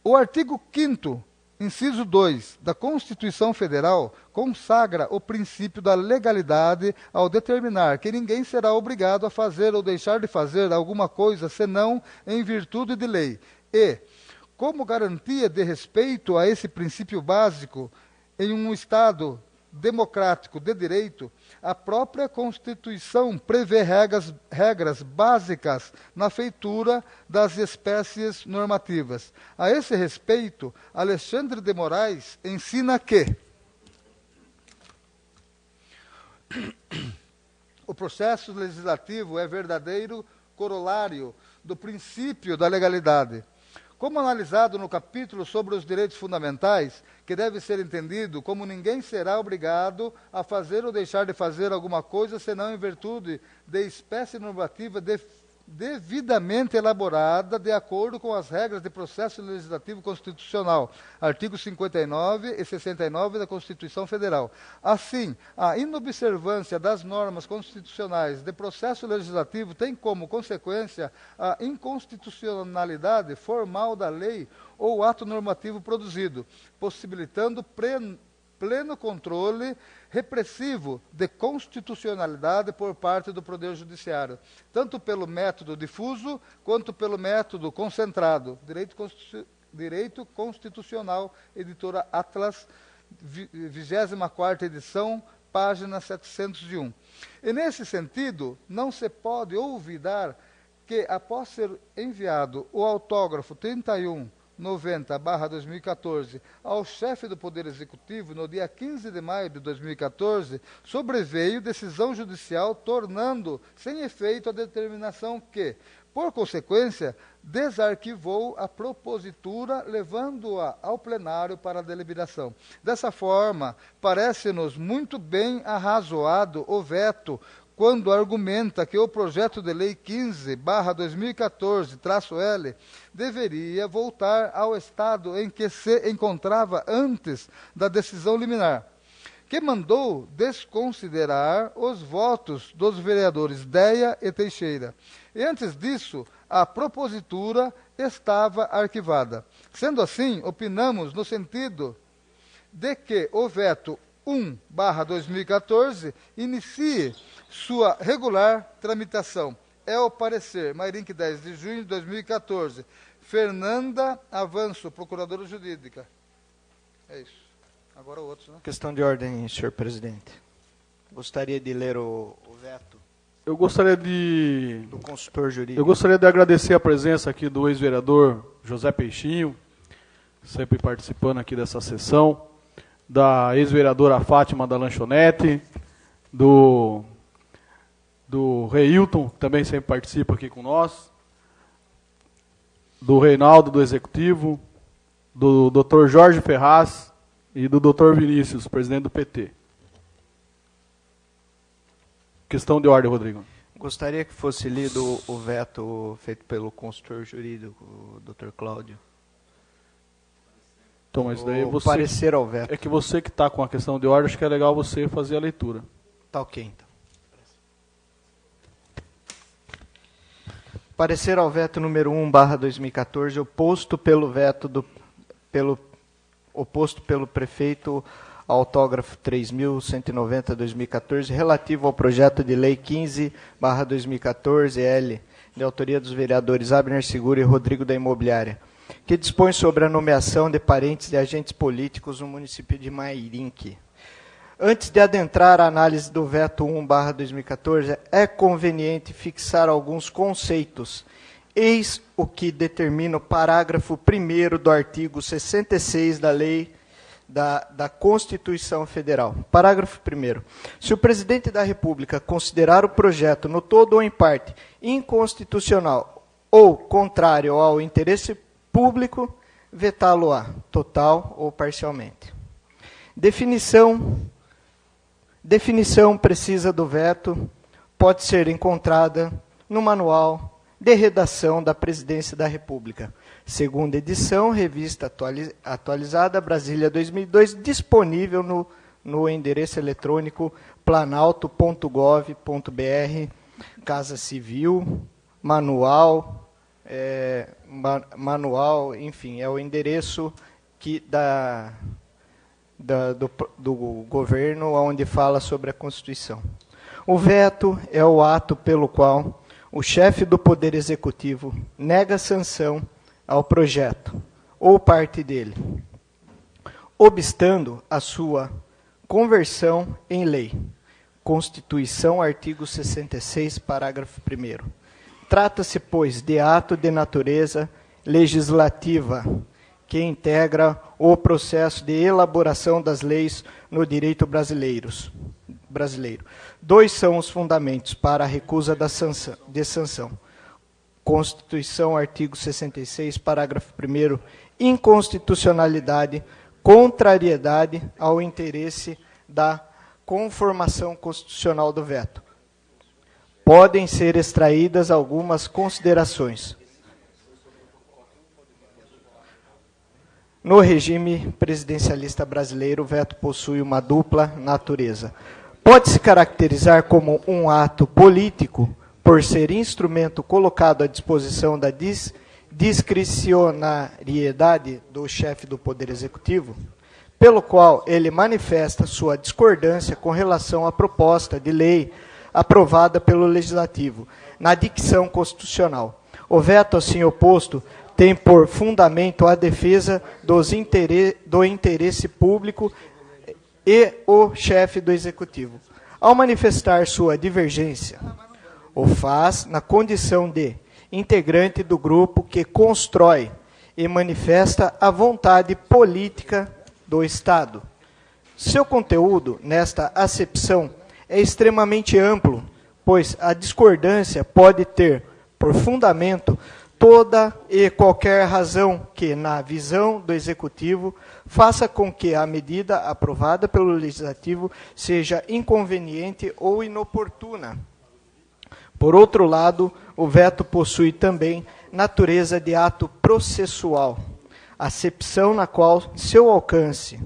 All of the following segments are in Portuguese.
O artigo 5º, inciso 2, da Constituição Federal consagra o princípio da legalidade ao determinar que ninguém será obrigado a fazer ou deixar de fazer alguma coisa senão em virtude de lei. E, como garantia de respeito a esse princípio básico em um Estado democrático de direito, a própria Constituição prevê regras básicas na feitura das espécies normativas. A esse respeito, Alexandre de Moraes ensina que o processo legislativo é verdadeiro corolário do princípio da legalidade. Como analisado no capítulo sobre os direitos fundamentais, que deve ser entendido como ninguém será obrigado a fazer ou deixar de fazer alguma coisa, senão em virtude de espécie normativa devidamente elaborada de acordo com as regras de processo legislativo constitucional, artigos 59 e 69 da Constituição Federal. Assim, a inobservância das normas constitucionais de processo legislativo tem como consequência a inconstitucionalidade formal da lei ou ato normativo produzido, possibilitando pleno controle repressivo de constitucionalidade por parte do Poder Judiciário, tanto pelo método difuso quanto pelo método concentrado. Direito Constitucional, editora Atlas, 24ª edição, página 701. E nesse sentido, não se pode olvidar que, após ser enviado o autógrafo 3190/2014 ao chefe do Poder Executivo, no dia 15 de maio de 2014, sobreveio decisão judicial tornando sem efeito a determinação que, por consequência, desarquivou a propositura, levando-a ao plenário para a deliberação. Dessa forma, parece-nos muito bem arrazoado o veto quando argumenta que o projeto de lei 15/2014-L deveria voltar ao estado em que se encontrava antes da decisão liminar, que mandou desconsiderar os votos dos vereadores Deia e Teixeira. E antes disso, a propositura estava arquivada. Sendo assim, opinamos no sentido de que o veto 1/2014 inicie sua regular tramitação. É o parecer, Mairink, 10 de junho de 2014. Fernanda Avanço, Procuradora Jurídica. É isso. Agora outros, né? Questão de ordem, senhor presidente. Gostaria de ler o veto Eu gostaria de... do consultor jurídico. Eu gostaria de agradecer a presença aqui do ex-vereador José Peixinho, sempre participando aqui dessa sessão, da ex-vereadora Fátima da Lanchonete, do Reilton, que também sempre participa aqui com nós, do Reinaldo, do Executivo, do Dr. Jorge Ferraz e do Dr. Vinícius, presidente do PT. Questão de ordem, Rodrigo. Gostaria que fosse lido o veto feito pelo consultor jurídico, o Dr. Cláudio. Então, mas daí O você... parecer ao veto. É que você que está com a questão de ordem, acho que é legal você fazer a leitura. Tá ok, então. Parecer ao veto número 1/2014, oposto pelo prefeito autógrafo 3.190/2014, relativo ao projeto de lei 15/2014-L, de autoria dos vereadores Abner Seguro e Rodrigo da Imobiliária, que dispõe sobre a nomeação de parentes de agentes políticos no município de Mairink. Antes de adentrar a análise do veto 1/2014, é conveniente fixar alguns conceitos. Eis o que determina o parágrafo 1º do artigo 66 da Lei da Constituição Federal. Parágrafo 1º. Se o presidente da República considerar o projeto, no todo ou em parte, inconstitucional ou contrário ao interesse público, vetá-lo-á, total ou parcialmente. Definição precisa do veto pode ser encontrada no Manual de Redação da Presidência da República, segunda edição, revista atualizada, Brasília 2002, disponível no endereço eletrônico planalto.gov.br, Casa Civil, Manual, manual, enfim, é o endereço do governo onde fala sobre a Constituição. O veto é o ato pelo qual o chefe do Poder Executivo nega sanção ao projeto ou parte dele, obstando a sua conversão em lei. Constituição, artigo 66, parágrafo 1º. Trata-se, pois, de ato de natureza legislativa, que integra o processo de elaboração das leis no direito brasileiro. 2 são os fundamentos para a recusa de sanção. Constituição, artigo 66, parágrafo 1º, inconstitucionalidade, contrariedade ao interesse da conformação constitucional do veto. Podem ser extraídas algumas considerações. No regime presidencialista brasileiro, o veto possui uma dupla natureza. Pode-se caracterizar como um ato político, por ser instrumento colocado à disposição da discricionariedade do chefe do Poder Executivo, pelo qual ele manifesta sua discordância com relação à proposta de lei aprovada pelo Legislativo, na dicção constitucional. O veto, assim oposto, tem por fundamento a defesa do interesse público e o chefe do Executivo. Ao manifestar sua divergência, o faz na condição de integrante do grupo que constrói e manifesta a vontade política do Estado. Seu conteúdo, nesta acepção, é extremamente amplo, pois a discordância pode ter por fundamento toda e qualquer razão que, na visão do Executivo, faça com que a medida aprovada pelo Legislativo seja inconveniente ou inoportuna. Por outro lado, o veto possui também natureza de ato processual, acepção na qual seu alcance,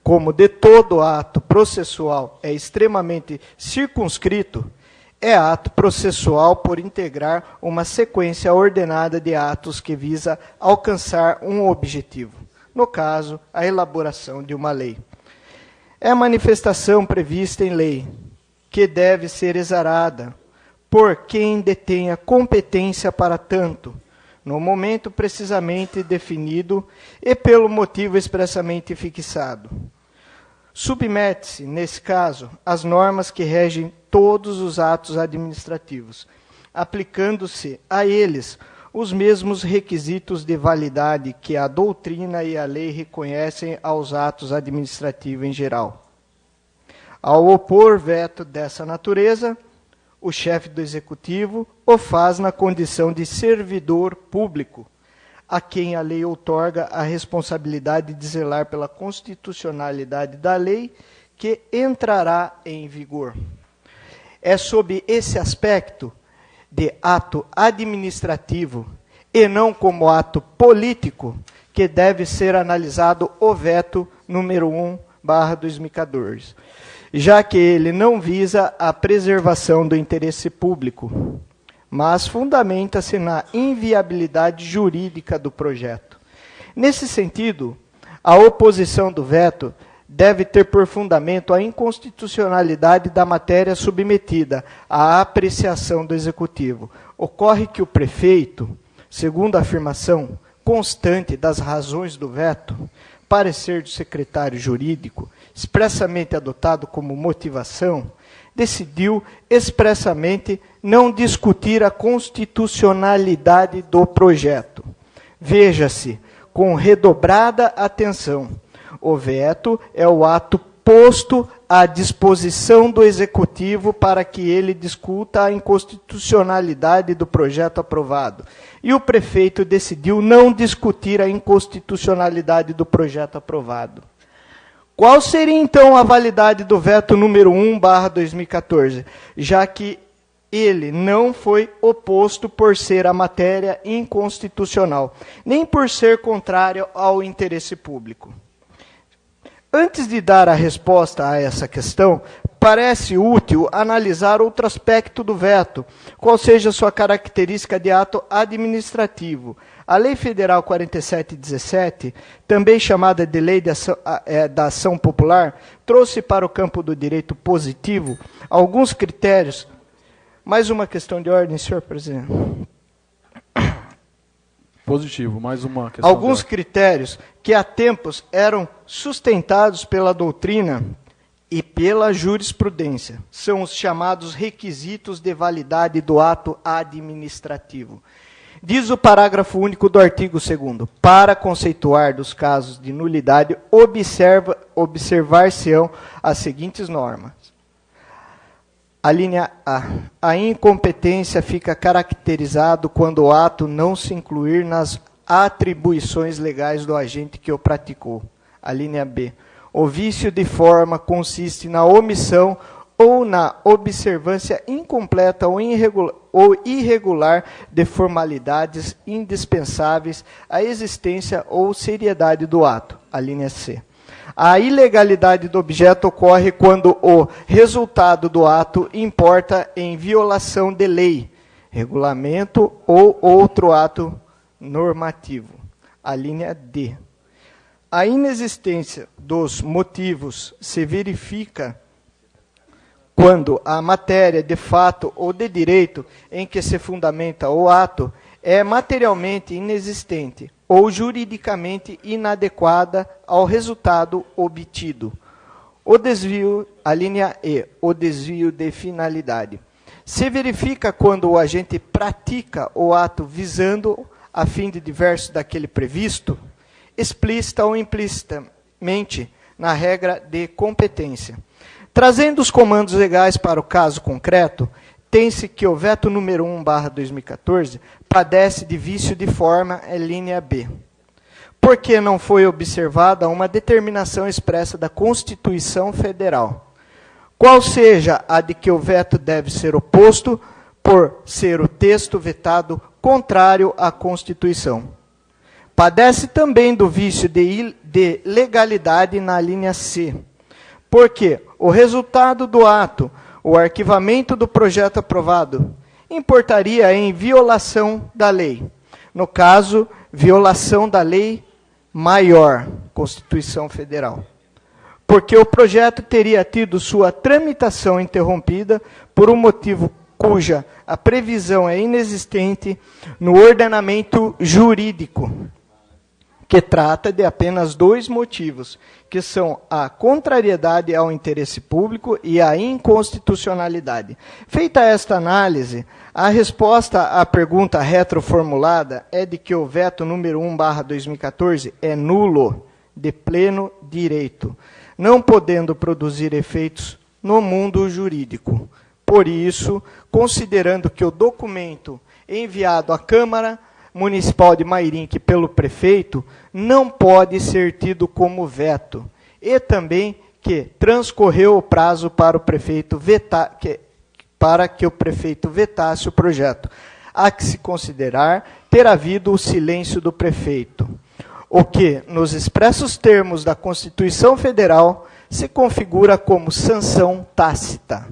como de todo ato processual é extremamente circunscrito, é ato processual por integrar uma sequência ordenada de atos que visa alcançar um objetivo, no caso, a elaboração de uma lei. É manifestação prevista em lei, que deve ser exarada por quem detenha competência para tanto, no momento precisamente definido e pelo motivo expressamente fixado. Submete-se, nesse caso, às normas que regem todos os atos administrativos, aplicando-se a eles os mesmos requisitos de validade que a doutrina e a lei reconhecem aos atos administrativos em geral. Ao opor veto dessa natureza, o chefe do Executivo o faz na condição de servidor público, a quem a lei outorga a responsabilidade de zelar pela constitucionalidade da lei que entrará em vigor. É sob esse aspecto de ato administrativo e não como ato político que deve ser analisado o veto número 1/2014, já que ele não visa a preservação do interesse público, mas fundamenta-se na inviabilidade jurídica do projeto. Nesse sentido, a oposição do veto deve ter por fundamento a inconstitucionalidade da matéria submetida à apreciação do Executivo. Ocorre que o prefeito, segundo a afirmação constante das razões do veto, parecer do secretário jurídico, expressamente adotado como motivação, decidiu expressamente não discutir a constitucionalidade do projeto. Veja-se, com redobrada atenção, o veto é o ato posto à disposição do Executivo para que ele discuta a inconstitucionalidade do projeto aprovado. E o prefeito decidiu não discutir a inconstitucionalidade do projeto aprovado. Qual seria, então, a validade do veto número 1/2014, já que ele não foi oposto por ser a matéria inconstitucional, nem por ser contrário ao interesse público? Antes de dar a resposta a essa questão, parece útil analisar outro aspecto do veto, qual seja sua característica de ato administrativo. A Lei Federal 4717, também chamada de Lei da Ação Popular, trouxe para o campo do direito positivo alguns critérios. Mais uma questão de ordem, senhor presidente. Positivo, mais uma questão. Alguns critérios que há tempos eram sustentados pela doutrina e pela jurisprudência. São os chamados requisitos de validade do ato administrativo. Diz o parágrafo único do artigo 2º, para conceituar dos casos de nulidade, observar-se-ão as seguintes normas. A linha A. A incompetência fica caracterizado quando o ato não se incluir nas atribuições legais do agente que o praticou. A linha B. O vício de forma consiste na omissão ou na observância incompleta ou irregular de formalidades indispensáveis à existência ou seriedade do ato. A linha C. A ilegalidade do objeto ocorre quando o resultado do ato importa em violação de lei, regulamento ou outro ato normativo. A linha D. A inexistência dos motivos se verifica quando a matéria de fato ou de direito em que se fundamenta o ato é materialmente inexistente ou juridicamente inadequada ao resultado obtido. O desvio, a linha E, o desvio de finalidade. Se verifica quando o agente pratica o ato visando a fim de diverso daquele previsto, explícita ou implicitamente, na regra de competência. Trazendo os comandos legais para o caso concreto, tem-se que o veto número 1/2014 padece de vício de forma, é linha B. Porque não foi observada uma determinação expressa da Constituição Federal, qual seja a de que o veto deve ser oposto, por ser o texto vetado contrário à Constituição. Padece também do vício de legalidade na linha C, porque o resultado do ato, o arquivamento do projeto aprovado, importaria em violação da lei. No caso, violação da lei maior, Constituição Federal. Porque o projeto teria tido sua tramitação interrompida por um motivo cuja a previsão é inexistente no ordenamento jurídico, que trata de apenas dois motivos, que são a contrariedade ao interesse público e a inconstitucionalidade. Feita esta análise, a resposta à pergunta retroformulada é de que o veto número 1/2014 é nulo, de pleno direito, não podendo produzir efeitos no mundo jurídico. Por isso, considerando que o documento enviado à Câmara Municipal de Mairinque pelo prefeito não pode ser tido como veto, e também que transcorreu o prazo para o prefeito para que o prefeito vetasse o projeto. Há que se considerar ter havido o silêncio do prefeito, o que, nos expressos termos da Constituição Federal, se configura como sanção tácita.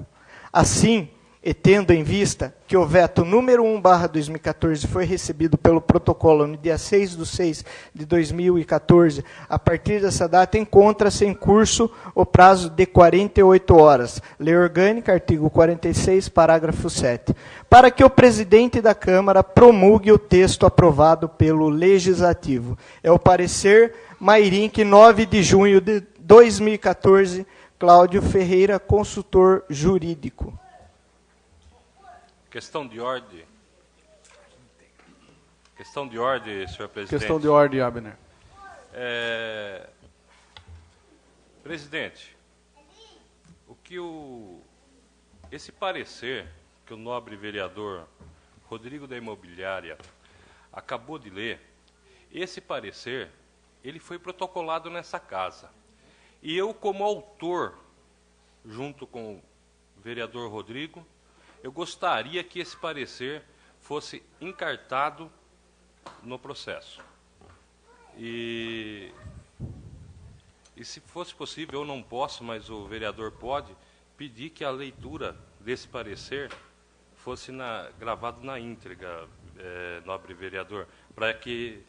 Assim, e tendo em vista que o veto número 1/2014 foi recebido pelo protocolo no dia 6/6/2014, a partir dessa data encontra-se em curso o prazo de 48 horas, Lei Orgânica, artigo 46, parágrafo 7, para que o presidente da Câmara promulgue o texto aprovado pelo Legislativo. É o parecer Mairinque, 9 de junho de 2014, Cláudio Ferreira, consultor jurídico. Questão de ordem. Questão de ordem, senhor presidente. Questão de ordem, Abner. Presidente, esse parecer que o nobre vereador Rodrigo da Imobiliária acabou de ler, esse parecer, ele foi protocolado nessa casa. E eu, como autor, junto com o vereador Rodrigo, eu gostaria que esse parecer fosse encartado no processo. E se fosse possível, eu não posso, mas o vereador pode, pedi que a leitura desse parecer fosse gravado na íntegra, nobre vereador, para que